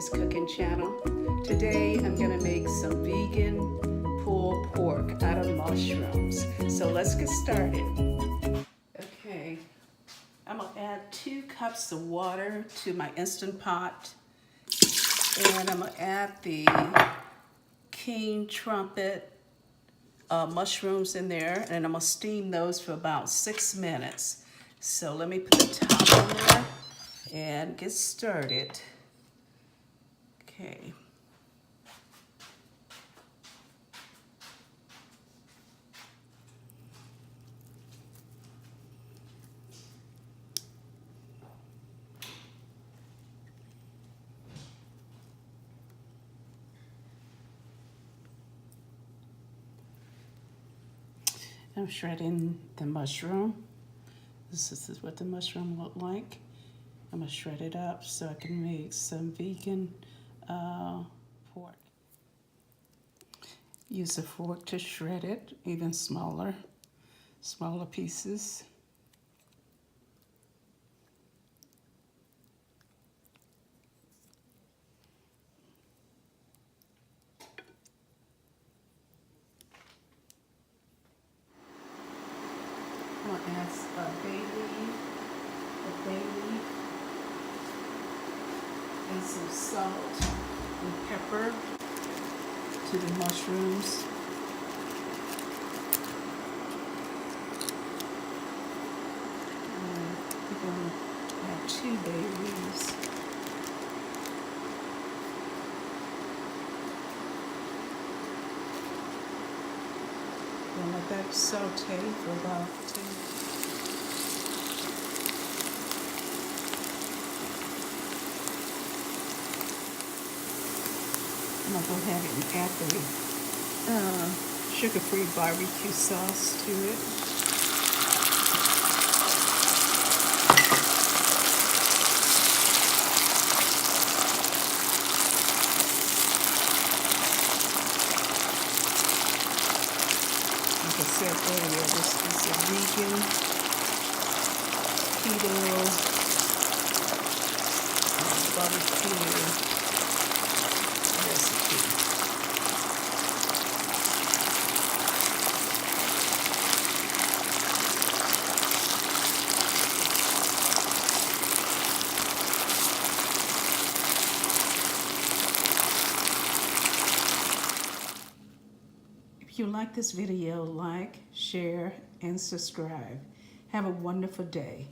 Betty's cooking channel. Today I'm gonna make some vegan pulled pork out of mushrooms. So let's get started. Okay, I'm gonna add 2 cups of water to my Instant Pot. And I'm gonna add the King Trumpet mushrooms in there, and I'm gonna steam those for about 6 minutes. So let me put the top on there and get started. Okay. I'm shredding the mushroom. This is what the mushroom look like. I'm gonna shred it up so I can make some vegan pork. Use a fork to shred it, even smaller pieces. I'm gonna add a bay leaf, and some salt and pepper to the mushrooms. And we're gonna add 2 bay leaves. And let that saute for about 10 minutes. I'm gonna go ahead and add the sugar-free barbecue sauce to it. Like I said earlier, this is a vegan, keto, barbecue recipe. If you like this video, like, share, and subscribe. Have a wonderful day.